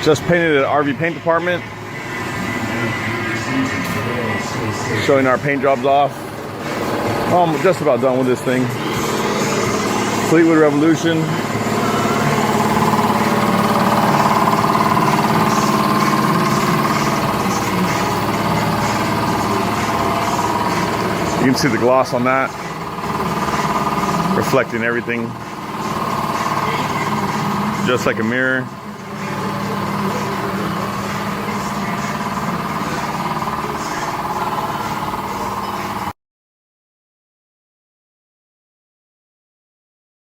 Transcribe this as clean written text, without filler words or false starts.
Just painted at RV Paint Department. Showing our paint jobs off. I'm just about done with this thing. Fleetwood Revolution. You can see the gloss on that, reflecting everything, just like a mirror.